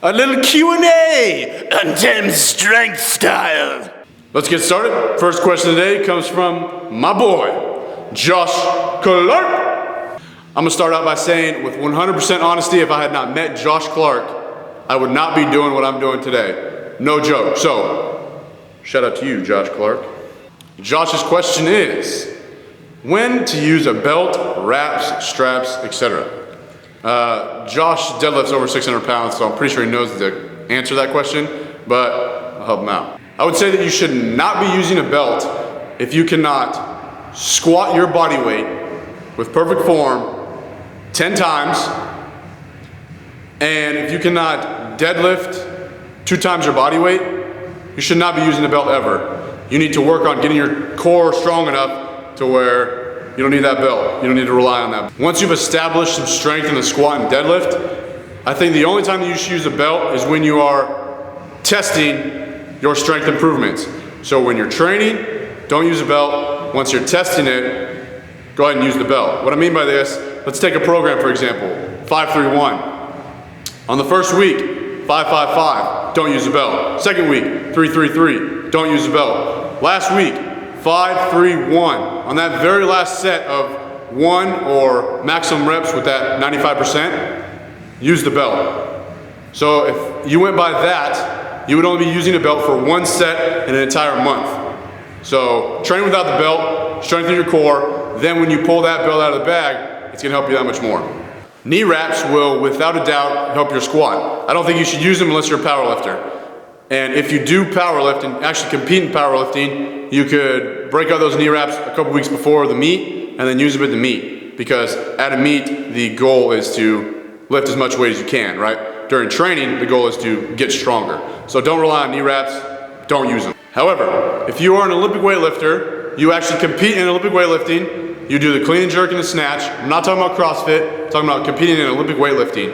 A little Q&A, Untamed Strength style. Let's get started. First question today comes from my boy, Josh Clark. I'm gonna start out by saying with 100% honesty, if I had not met Josh Clark, I would not be doing what I'm doing today. No joke. So, shout out to you, Josh Clark. Josh's question is, when to use a belt, wraps, straps, etc.? Josh deadlifts over 600 pounds, so I'm pretty sure he knows the answer to that question, but I'll help him out. I would say that you should not be using a belt if you cannot squat your body weight with perfect form 10 times, and if you cannot deadlift 2 times your body weight, you should not be using a belt ever. You need to work on getting your core strong enough to where you don't need that belt. You don't need to rely on that. Once you've established some strength in the squat and deadlift, I think the only time that you should use a belt is when you are testing your strength improvements. So when you're training, don't use a belt. Once you're testing it, go ahead and use the belt. What I mean by this, let's take a program, for example, 5-3-1. On the first week, 5-5-5, don't use a belt. Second week, 3-3-3, don't use a belt. Last week, 5-3-1. On that very last set of 1 or maximum reps with that 95%, use the belt. So if you went by that, you would only be using a belt for 1 set in an entire month. So train without the belt, strengthen your core, then when you pull that belt out of the bag, it's gonna help you that much more. Knee wraps will, without a doubt, help your squat. I don't think you should use them unless you're a power lifter. And if you do powerlift and actually compete in powerlifting, you could break out those knee wraps a couple weeks before the meet and then use them at the meet. Because at a meet, the goal is to lift as much weight as you can, right? During training, the goal is to get stronger. So don't rely on knee wraps, don't use them. However, if you are an Olympic weightlifter, you actually compete in Olympic weightlifting, you do the clean and jerk and the snatch. I'm not talking about CrossFit, I'm talking about competing in Olympic weightlifting.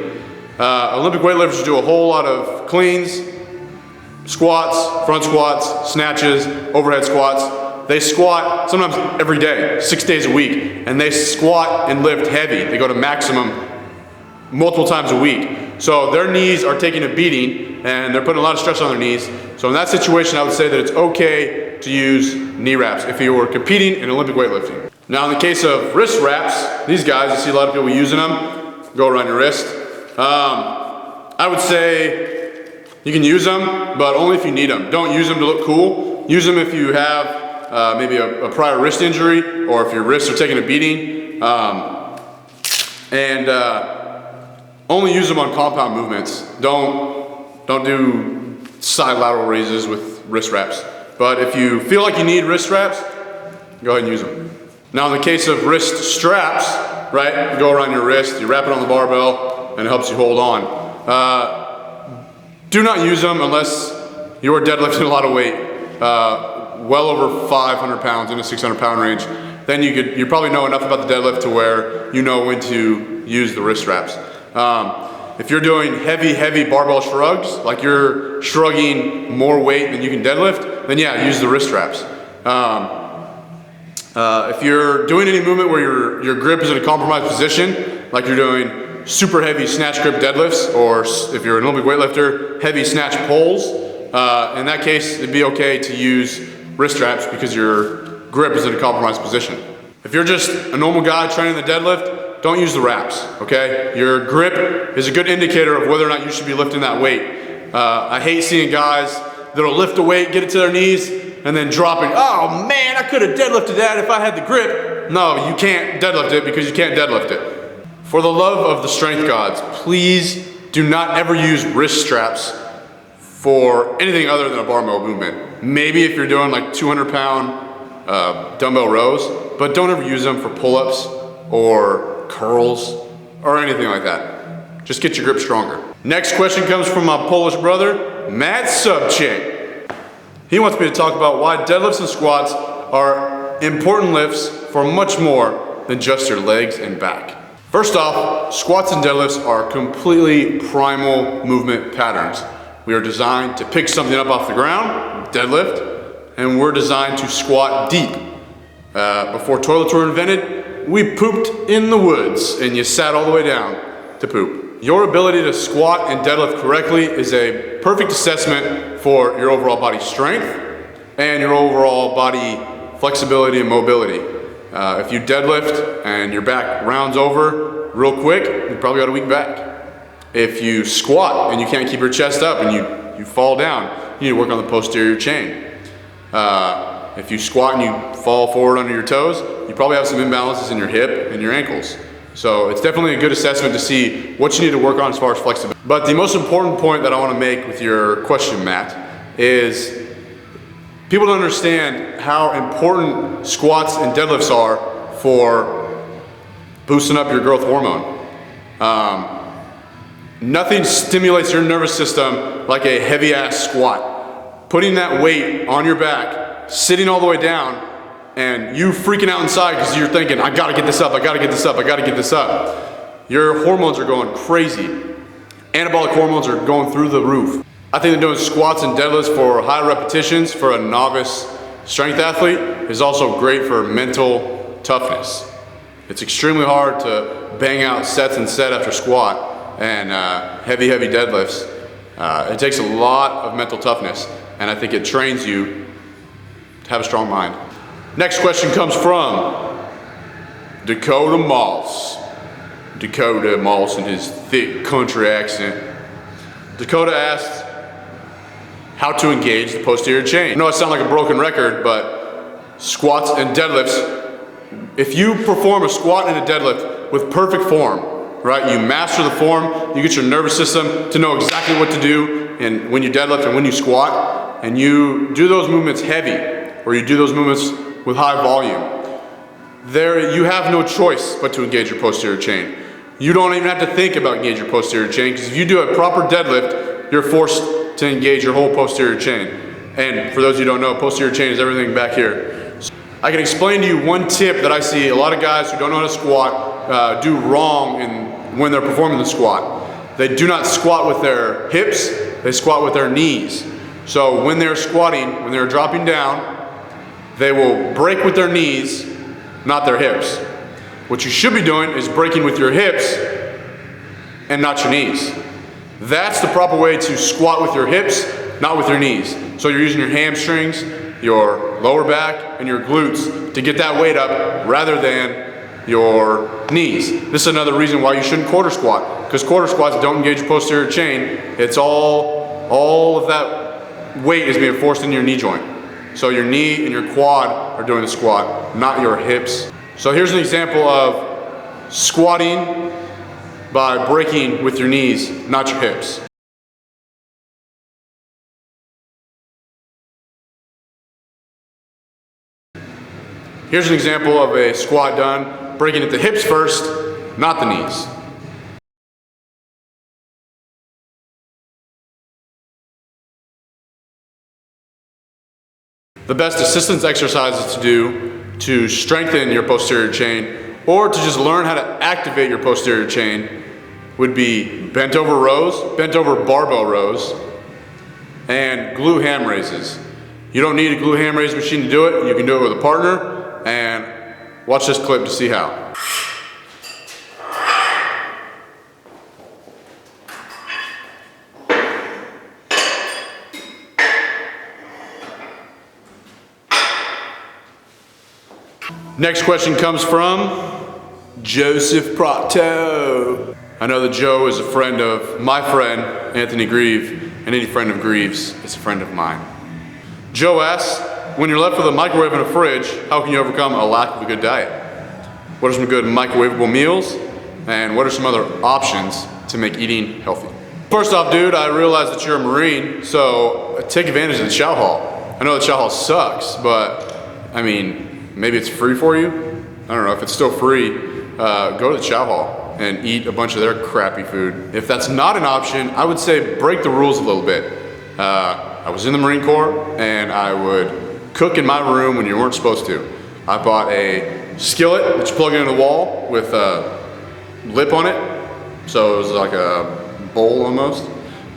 Olympic weightlifters do a whole lot of cleans, squats, front squats, snatches, overhead squats. They squat sometimes every day, 6 days a week, and they squat and lift heavy. They go to maximum multiple times a week. So their knees are taking a beating and they're putting a lot of stress on their knees. So in that situation, I would say that it's okay to use knee wraps if you were competing in Olympic weightlifting. Now in the case of wrist wraps, these guys, I see a lot of people using them, go around your wrist. I would say you can use them, but only if you need them. Don't use them to look cool. Use them if you have maybe a prior wrist injury or if your wrists are taking a beating. Only use them on compound movements. Don't do side lateral raises with wrist wraps. But if you feel like you need wrist wraps, go ahead and use them. Now in the case of wrist straps, right, you go around your wrist, you wrap it on the barbell, and it helps you hold on. Do not use them unless you are deadlifting a lot of weight, well over 500 pounds in a 600 pound range. Then you probably know enough about the deadlift to where you know when to use the wrist straps. If you're doing heavy barbell shrugs, like you're shrugging more weight than you can deadlift, then yeah, use the wrist straps. If you're doing any movement where your grip is in a compromised position, like you're doing super heavy snatch grip deadlifts, or if you're an Olympic weightlifter, heavy snatch pulls, in that case, it'd be okay to use wrist straps because your grip is in a compromised position. If you're just a normal guy training the deadlift, don't use the wraps, okay? Your grip is a good indicator of whether or not you should be lifting that weight. I hate seeing guys that'll lift a weight, get it to their knees, and then dropping, oh man, I could have deadlifted that if I had the grip. No, you can't deadlift it because you can't deadlift it. For the love of the strength gods, please do not ever use wrist straps for anything other than a barbell movement. Maybe if you're doing like 200 pound dumbbell rows, but don't ever use them for pull-ups or curls or anything like that. Just get your grip stronger. Next question comes from my Polish brother, Matt Subchick. He wants me to talk about why deadlifts and squats are important lifts for much more than just your legs and back. First off, squats and deadlifts are completely primal movement patterns. We are designed to pick something up off the ground, deadlift, and we're designed to squat deep. Before toilets were invented, we pooped in the woods and you sat all the way down to poop. Your ability to squat and deadlift correctly is a perfect assessment for your overall body strength and your overall body flexibility and mobility. If you deadlift and your back rounds over real quick, you probably got a weak back. If you squat and you can't keep your chest up and you fall down, you need to work on the posterior chain. If you squat and you fall forward under your toes, you probably have some imbalances in your hip and your ankles. So it's definitely a good assessment to see what you need to work on as far as flexibility. But the most important point that I want to make with your question, Matt, is people don't understand how important squats and deadlifts are for boosting up your growth hormone. Nothing stimulates your nervous system like a heavy ass squat. Putting that weight on your back, sitting all the way down, and you freaking out inside because you're thinking, I gotta get this up, I gotta get this up, I gotta get this up. Your hormones are going crazy. Anabolic hormones are going through the roof. I think that doing squats and deadlifts for high repetitions for a novice strength athlete is also great for mental toughness. It's extremely hard to bang out sets and set after squat and heavy deadlifts. It takes a lot of mental toughness, and I think it trains you to have a strong mind. Next question comes from Dakota Moss. Dakota Moss in his thick country accent. Dakota asks how to engage the posterior chain. I know I sound like a broken record, but squats and deadlifts, if you perform a squat and a deadlift with perfect form, right? You master the form, you get your nervous system to know exactly what to do and when you deadlift and when you squat, and you do those movements heavy, or you do those movements with high volume. There, you have no choice but to engage your posterior chain. You don't even have to think about engaging your posterior chain, because if you do a proper deadlift, you're forced to engage your whole posterior chain. And for those of you who don't know, posterior chain is everything back here. So I can explain to you one tip that I see a lot of guys who don't know how to squat do wrong when they're performing the squat. They do not squat with their hips, they squat with their knees. So when they're squatting, when they're dropping down, they will break with their knees, not their hips. What you should be doing is breaking with your hips and not your knees. That's the proper way to squat, with your hips, not with your knees. So you're using your hamstrings, your lower back, and your glutes to get that weight up rather than your knees. This is another reason why you shouldn't quarter squat, because quarter squats don't engage your posterior chain. It's all of that weight is being forced into your knee joint. So your knee and your quad are doing the squat, not your hips. So here's an example of squatting by breaking with your knees, not your hips. Here's an example of a squat done, breaking at the hips first, not the knees. The best assistance exercises to do to strengthen your posterior chain, or to just learn how to activate your posterior chain, would be bent over rows, bent over barbell rows, and glute ham raises. You don't need a glute ham raise machine to do it. You can do it with a partner, and watch this clip to see how. Next question comes from Joseph Prato. I know that Joe is a friend of my friend, Anthony Grieve, and any friend of Grieve's is a friend of mine. Joe asks, when you're left with a microwave and a fridge, how can you overcome a lack of a good diet? What are some good microwavable meals? And what are some other options to make eating healthy? First off, dude, I realize that you're a Marine, so take advantage of the chow hall. I know the chow hall sucks, but I mean, maybe it's free for you. I don't know, if it's still free, go to the chow hall and eat a bunch of their crappy food. If that's not an option, I would say break the rules a little bit. I was in the Marine Corps, and I would cook in my room when you weren't supposed to. I bought a skillet that you plug into the wall with a lip on it, so it was like a bowl almost.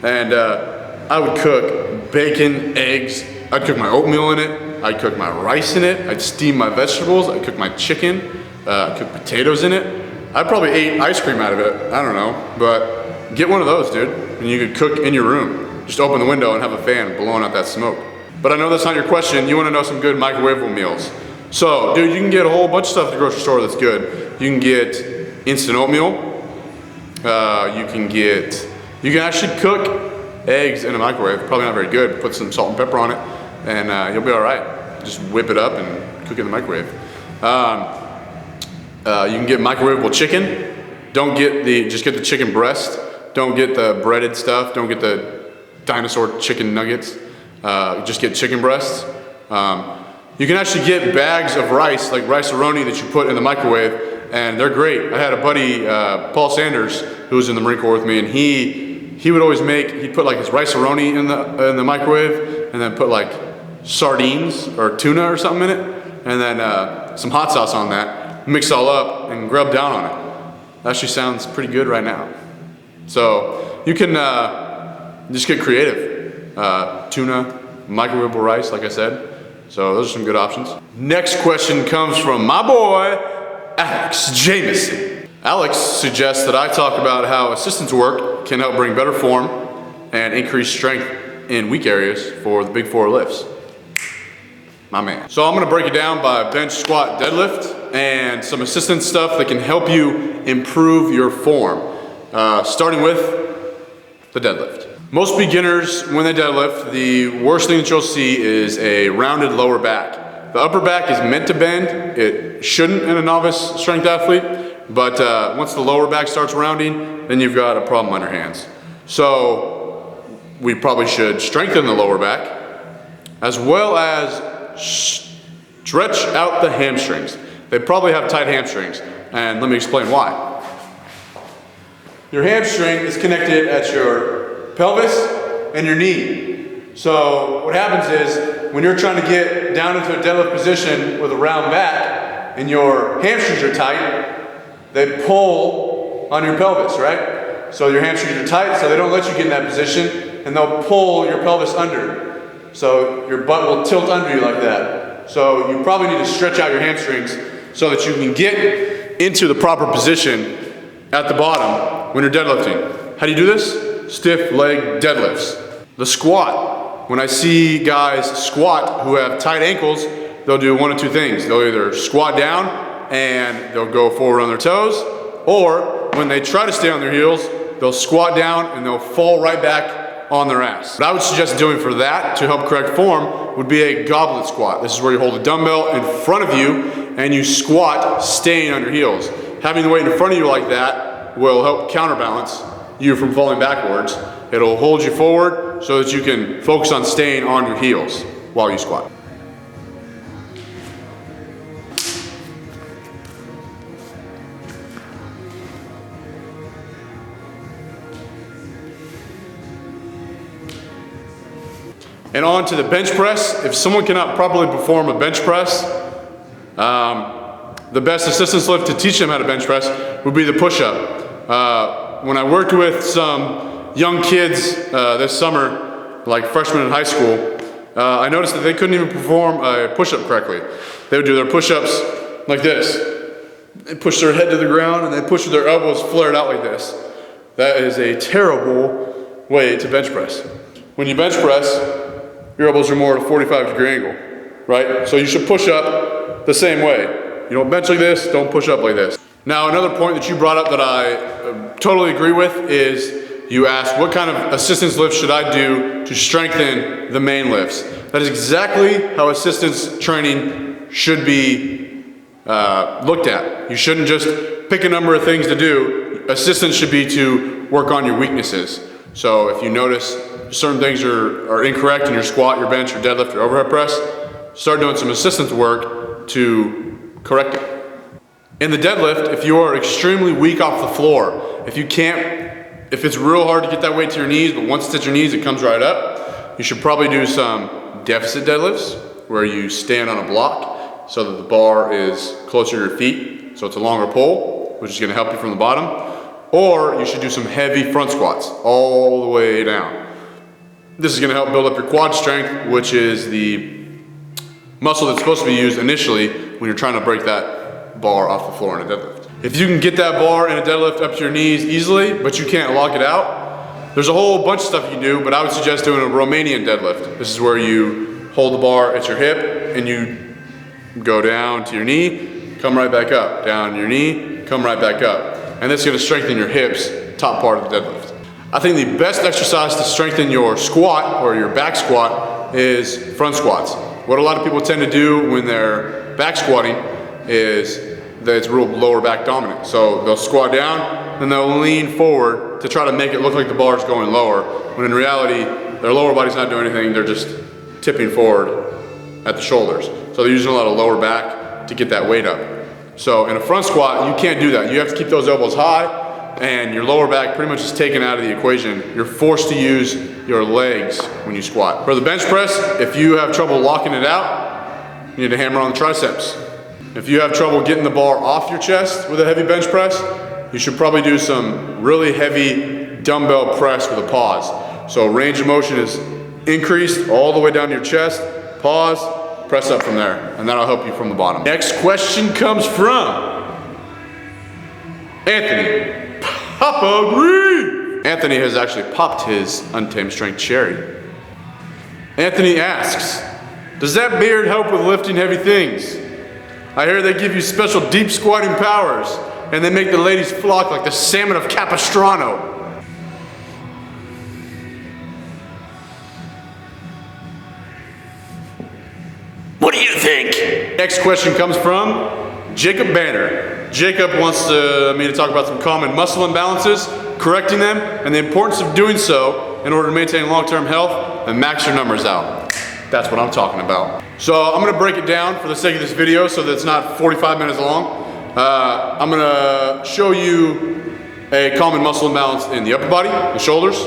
And I would cook bacon, eggs, I'd cook my oatmeal in it, I'd cook my rice in it, I'd steam my vegetables, I'd cook my chicken, I'd cook potatoes in it. I probably ate ice cream out of it, I don't know, but get one of those, dude. And you could cook in your room. Just open the window and have a fan blowing out that smoke. But I know that's not your question. You want to know some good microwavable meals. So, dude, you can get a whole bunch of stuff at the grocery store that's good. You can get instant oatmeal. You can actually cook eggs in a microwave. Probably not very good. Put some salt and pepper on it, and you'll be all right. Just whip it up and cook it in the microwave. You can get microwavable chicken. Just get the chicken breast. Don't get the breaded stuff. Don't get the dinosaur chicken nuggets. Just get chicken breasts. You can actually get bags of rice, like rice-a-roni that you put in the microwave, and they're great. I had a buddy, Paul Sanders, who was in the Marine Corps with me, and he would always he'd put like his rice-a-roni in the microwave, and then put like sardines or tuna or something in it, and then some hot sauce on that, mix it all up, and rub down on it. That actually sounds pretty good right now. So you can just get creative. Tuna, microwavable rice, like I said. So those are some good options. Next question comes from my boy, Alex Jameson. Alex suggests that I talk about how assistance work can help bring better form and increase strength in weak areas for the big 4 lifts. My man. So I'm gonna break it down by bench, squat, deadlift, and some assistance stuff that can help you improve your form. Starting with the deadlift. Most beginners, when they deadlift, the worst thing that you'll see is a rounded lower back. The upper back is meant to bend. It shouldn't in a novice strength athlete, but once the lower back starts rounding, then you've got a problem on your hands. So we probably should strengthen the lower back, as well as stretch out the hamstrings. They probably have tight hamstrings, and let me explain why. Your hamstring is connected at your pelvis and your knee. So what happens is when you're trying to get down into a deadlift position with a round back and your hamstrings are tight, they pull on your pelvis, right? So your hamstrings are tight, so they don't let you get in that position, and they'll pull your pelvis under. So your butt will tilt under you like that. So you probably need to stretch out your hamstrings so that you can get into the proper position at the bottom when you're deadlifting. How do you do this? Stiff leg deadlifts. The squat. When I see guys squat who have tight ankles, they'll do one of two things. They'll either squat down and they'll go forward on their toes, or when they try to stay on their heels, they'll squat down and they'll fall right back on their ass. What I would suggest doing for that to help correct form would be a goblet squat. This is where you hold a dumbbell in front of you and you squat staying on your heels. Having the weight in front of you like that will help counterbalance you from falling backwards. It'll hold you forward so that you can focus on staying on your heels while you squat. And on to the bench press. If someone cannot properly perform a bench press, the best assistance lift to teach them how to bench press would be the push-up. When I worked with some young kids this summer, like freshmen in high school, I noticed that they couldn't even perform a push-up correctly. They would do their push-ups like this. They push their head to the ground and they push with their elbows flared out like this. That is a terrible way to bench press. When you bench press, your elbows are more at a 45-degree angle, right? So you should push up the same way. You don't bench like this, don't push up like this. Now, another point that you brought up that I totally agree with is you asked, what kind of assistance lifts should I do to strengthen the main lifts? That is exactly how assistance training should be looked at. You shouldn't just pick a number of things to do. Assistance should be to work on your weaknesses. So if you notice certain things are incorrect in your squat, your bench, your deadlift, your overhead press, start doing some assistance work to correct it. In the deadlift, if you are extremely weak off the floor, if it's real hard to get that weight to your knees, but once it's at your knees, it comes right up, you should probably do some deficit deadlifts where you stand on a block so that the bar is closer to your feet, so it's a longer pull, which is gonna help you from the bottom. Or you should do some heavy front squats all the way down. This is gonna help build up your quad strength, which is the muscle that's supposed to be used initially when you're trying to break that bar off the floor in a deadlift. If you can get that bar in a deadlift up to your knees easily, but you can't lock it out, there's a whole bunch of stuff you can do, but I would suggest doing a Romanian deadlift. This is where you hold the bar at your hip and you go down to your knee, come right back up, down to your knee, come right back up. And that's gonna strengthen your hips, top part of the deadlift. I think the best exercise to strengthen your squat or your back squat is front squats. What a lot of people tend to do when they're back squatting is that it's real lower back dominant. So they'll squat down and they'll lean forward to try to make it look like the bar is going lower, when in reality, their lower body's not doing anything, they're just tipping forward at the shoulders. So they're using a lot of lower back to get that weight up. So in a front squat, you can't do that. You have to keep those elbows high and your lower back pretty much is taken out of the equation. You're forced to use your legs when you squat. For the bench press, if you have trouble locking it out, you need to hammer on the triceps. If you have trouble getting the bar off your chest with a heavy bench press, you should probably do some really heavy dumbbell press with a pause. So range of motion is increased all the way down to your chest, pause, press up from there, and that'll help you from the bottom. Next question comes from Anthony Papa Green. Anthony has actually popped his Untamed Strength cherry. Anthony asks, does that beard help with lifting heavy things? I hear they give you special deep squatting powers, and they make the ladies flock like the salmon of Capistrano. What do you think? Next question comes from Jacob Banner. Jacob wants me to talk about some common muscle imbalances, correcting them, and the importance of doing so in order to maintain long-term health and max your numbers out. That's what I'm talking about. So I'm gonna break it down for the sake of this video so that it's not 45 minutes long. I'm gonna show you a common muscle imbalance in the upper body, the shoulders,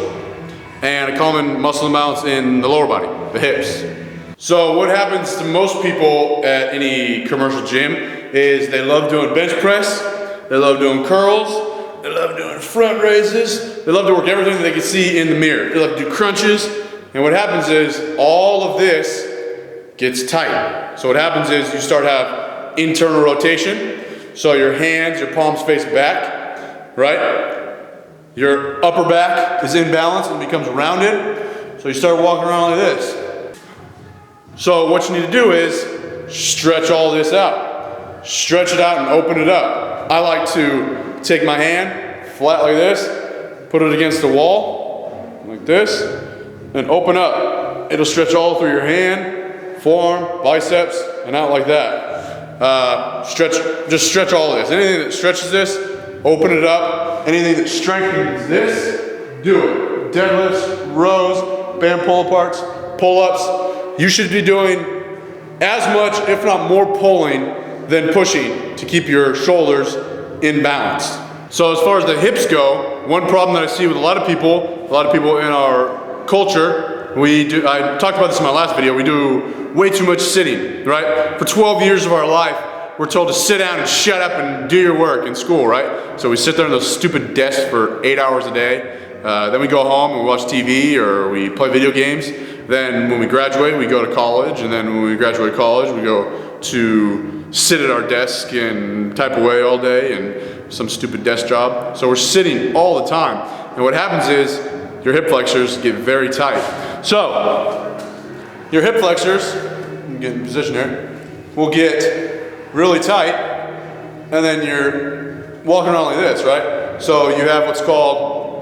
and a common muscle imbalance in the lower body, the hips. So what happens to most people at any commercial gym is they love doing bench press, they love doing curls, they love doing front raises, they love to work everything that they can see in the mirror. They love to do crunches, and what happens is all of this gets tight. So what happens is you start to have internal rotation. So your hands, your palms face back, right? Your upper back is imbalanced and becomes rounded. So you start walking around like this. So what you need to do is stretch all this out. Stretch it out and open it up. I like to take my hand flat like this, put it against the wall like this, and open up. It'll stretch all through your hand, forearm, biceps, and out like that. Just stretch all of this. Anything that stretches this, open it up. Anything that strengthens this, do it. Deadlifts, rows, band pull-aparts, pull-ups. You should be doing as much, if not more, pulling than pushing to keep your shoulders in balance. So as far as the hips go, one problem that I see with a lot of people in our culture, I talked about this in my last video, we do way too much sitting, right? For 12 years of our life, we're told to sit down and shut up and do your work in school, right? So we sit there on those stupid desks for 8 hours a day. Then we go home and we watch TV or we play video games. Then when we graduate, we go to college. And then when we graduate college, we go to sit at our desk and type away all day and some stupid desk job. So we're sitting all the time. And what happens is your hip flexors get very tight. So your hip flexors, get in position here, will get really tight. And then you're walking around like this, right? So you have what's called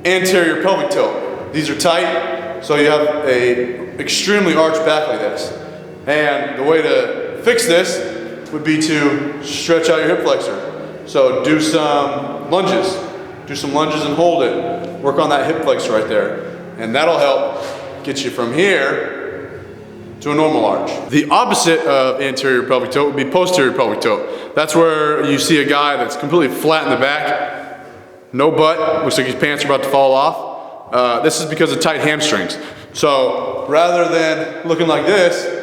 anterior pelvic tilt. These are tight, so you have a extremely arched back like this. And the way to fix this would be to stretch out your hip flexor. So do some lunges. Do some lunges and hold it. Work on that hip flexor right there. And that'll help get you from here to a normal arch. The opposite of anterior pelvic tilt would be posterior pelvic tilt. That's where you see a guy that's completely flat in the back, no butt, looks like his pants are about to fall off. This is because of tight hamstrings. So rather than looking like this,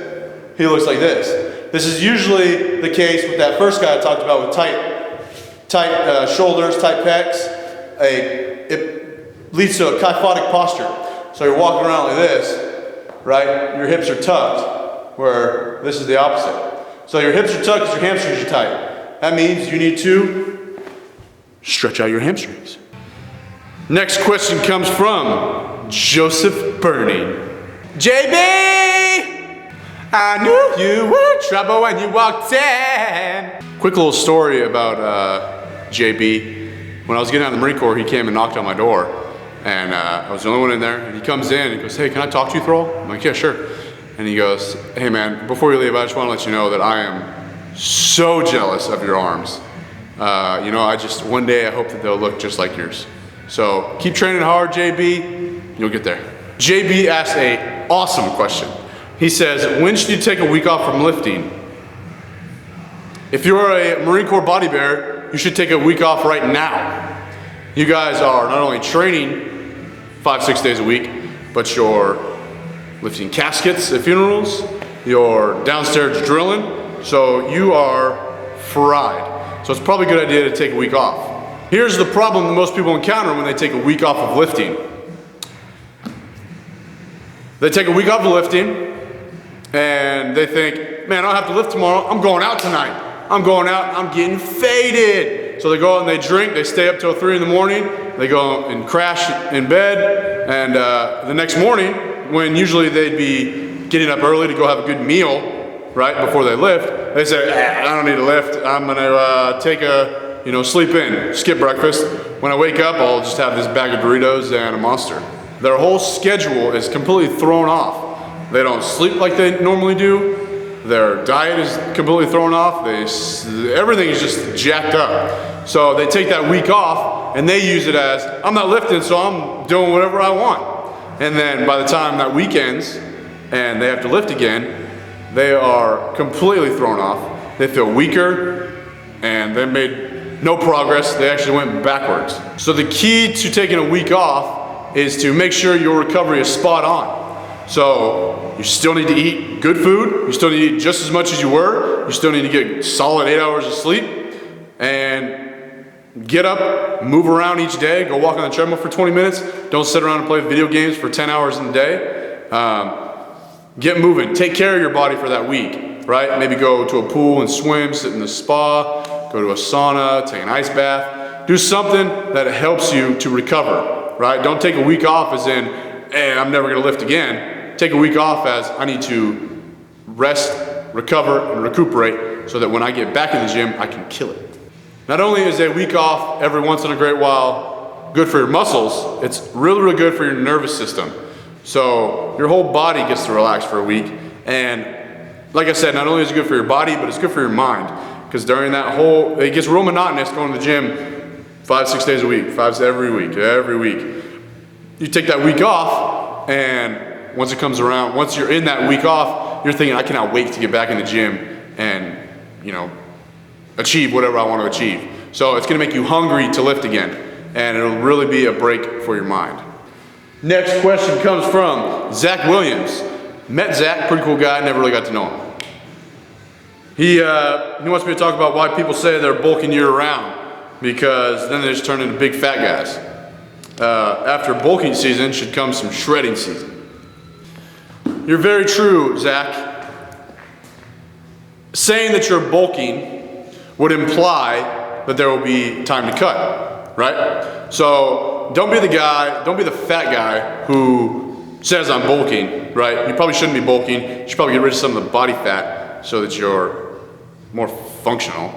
he looks like this. This is usually the case with that first guy I talked about with tight shoulders, tight pecs. It leads to a kyphotic posture. So you're walking around like this, right? Your hips are tucked, where this is the opposite. So your hips are tucked because your hamstrings are tight. That means you need to stretch out your hamstrings. Next question comes from Joseph Burning. JB, I knew you were trouble when you walked in. Quick little story about JB. When I was getting out of the Marine Corps, he came and knocked on my door, and I was the only one in there, and he comes in and he goes, hey, can I talk to you, Thrall? I'm like, yeah, sure. And he goes, hey man, before you leave, I just want to let you know that I am so jealous of your arms. You know, one day I hope that they'll look just like yours. So keep training hard, JB, you'll get there. JB asked an awesome question. He says, when should you take a week off from lifting? If you're a Marine Corps body bearer, you should take a week off right now. You guys are not only training 5-6 days a week, but you're lifting caskets at funerals, you're downstairs drilling, so you are fried. So it's probably a good idea to take a week off. Here's the problem that most people encounter when they take a week off of lifting. They take a week off of lifting, and they think, man, I don't have to lift tomorrow, I'm going out tonight. I'm going out, I'm getting faded. So they go out and they drink, they stay up till 3 in the morning, they go and crash in bed, and the next morning, when usually they'd be getting up early to go have a good meal, right, before they lift, they say, I don't need to lift, I'm gonna take a, sleep in, skip breakfast. When I wake up, I'll just have this bag of Doritos and a Monster. Their whole schedule is completely thrown off. They don't sleep like they normally do. Their diet is completely thrown off. Everything is just jacked up. So they take that week off and they use it as, I'm not lifting, so I'm doing whatever I want. And then by the time that week ends and they have to lift again, they are completely thrown off. They feel weaker and they made no progress. They actually went backwards. So the key to taking a week off is to make sure your recovery is spot on. So you still need to eat good food. You still need to eat just as much as you were. You still need to get solid 8 hours of sleep and get up, move around each day, go walk on the treadmill for 20 minutes. Don't sit around and play video games for 10 hours in the day. Get moving, take care of your body for that week, right? Maybe go to a pool and swim, sit in the spa, go to a sauna, take an ice bath. Do something that helps you to recover, right? Don't take a week off as in, hey, I'm never gonna lift again. Take a week off as I need to rest, recover, and recuperate so that when I get back in the gym, I can kill it. Not only is a week off every once in a great while good for your muscles, it's really, really good for your nervous system. So your whole body gets to relax for a week. And like I said, not only is it good for your body, but it's good for your mind. Because during that it gets real monotonous going to the gym 5-6 days a week, every week. You take that week off, and once it comes around, once you're in that week off, you're thinking, I cannot wait to get back in the gym and, achieve whatever I want to achieve. So it's gonna make you hungry to lift again, and it'll really be a break for your mind. Next question comes from Zach Williams. Met Zach, pretty cool guy, never really got to know him. He wants me to talk about why people say they're bulking year round, because then they just turn into big fat guys. After bulking season should come some shredding season. You're very true, Zach. Saying that you're bulking would imply that there will be time to cut, right? So don't be the fat guy who says I'm bulking, right? You probably shouldn't be bulking. You should probably get rid of some of the body fat so that you're more functional.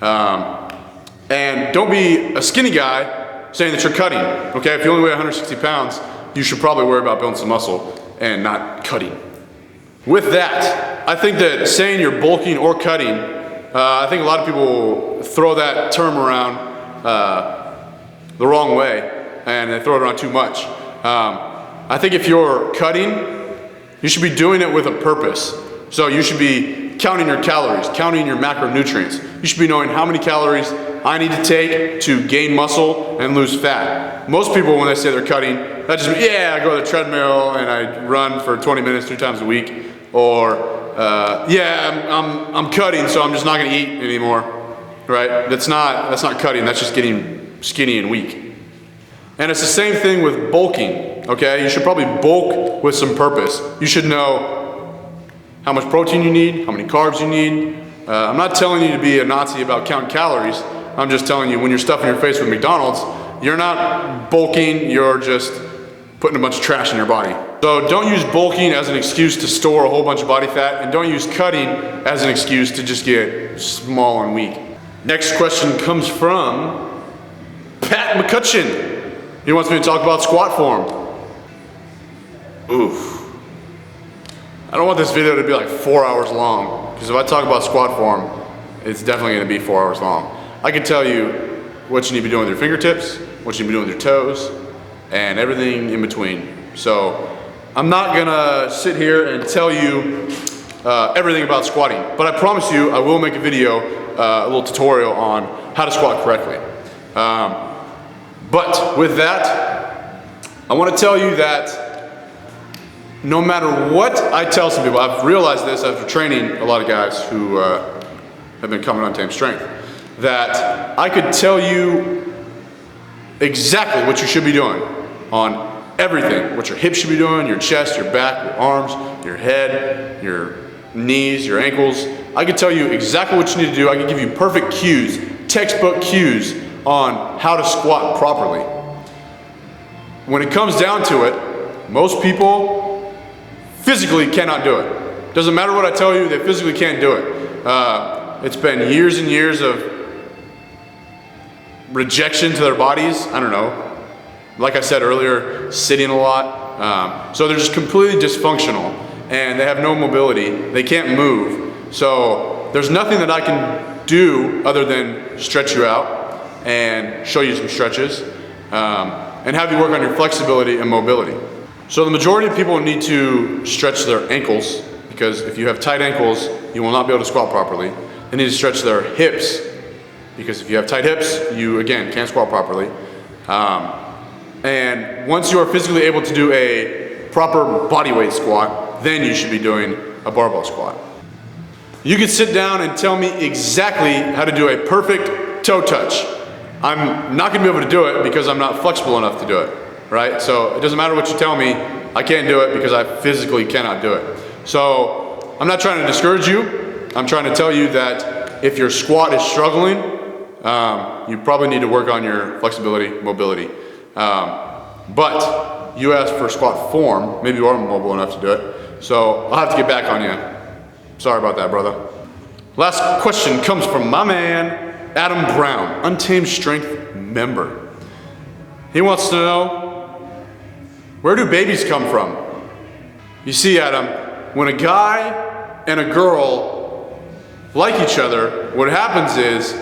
And don't be a skinny guy saying that you're cutting, okay? If you only weigh 160 pounds, you should probably worry about building some muscle and not cutting. With that, I think that saying you're bulking or cutting, I think a lot of people throw that term around the wrong way, and they throw it around too much. I think if you're cutting, you should be doing it with a purpose. So you should be counting your calories, counting your macronutrients. You should be knowing how many calories I need to take to gain muscle and lose fat. Most people, when they say they're cutting, that just means, yeah, I go to the treadmill and I run for 20 minutes 3 times a week. Or, yeah, I'm cutting, so I'm just not gonna eat anymore, right? That's not cutting, that's just getting skinny and weak. And it's the same thing with bulking, okay? You should probably bulk with some purpose. You should know how much protein you need, how many carbs you need, I'm not telling you to be a Nazi about counting calories. I'm just telling you, when you're stuffing your face with McDonald's, you're not bulking, you're just putting a bunch of trash in your body. So don't use bulking as an excuse to store a whole bunch of body fat, and don't use cutting as an excuse to just get small and weak. Next question comes from Pat McCutcheon. He wants me to talk about squat form. Oof. I don't want this video to be like 4 hours long, because if I talk about squat form, it's definitely gonna be 4 hours long. I can tell you what you need to be doing with your fingertips, what you need to be doing with your toes, and everything in between. So I'm not gonna sit here and tell you everything about squatting, but I promise you I will make a video, a little tutorial on how to squat correctly. But with that, I wanna tell you that no matter what I tell some people, I've realized this after training a lot of guys who have been coming on Untamed Strength, that I could tell you exactly what you should be doing on everything, what your hips should be doing, your chest, your back, your arms, your head, your knees, your ankles. I could tell you exactly what you need to do. I could give you perfect cues, textbook cues on how to squat properly. When it comes down to it, most people physically cannot do it. Doesn't matter what I tell you, they physically can't do it. It's been years and years of rejection to their bodies. I don't know. Like I said earlier, sitting a lot. So they're just completely dysfunctional and they have no mobility. They can't move. So there's nothing that I can do other than stretch you out and show you some stretches and have you work on your flexibility and mobility. So the majority of people need to stretch their ankles, because if you have tight ankles, you will not be able to squat properly. They need to stretch their hips, because if you have tight hips, you again can't squat properly. And once you are physically able to do a proper body weight squat, then you should be doing a barbell squat. You can sit down and tell me exactly how to do a perfect toe touch. I'm not gonna be able to do it because I'm not flexible enough to do it, right? So it doesn't matter what you tell me, I can't do it because I physically cannot do it. So I'm not trying to discourage you. I'm trying to tell you that if your squat is struggling, you probably need to work on your flexibility, mobility. But you asked for squat form, maybe you are mobile enough to do it. So I'll have to get back on you. Sorry about that, brother. Last question comes from my man, Adam Brown, Untamed Strength member. He wants to know, where do babies come from? You see, Adam, when a guy and a girl like each other, what happens is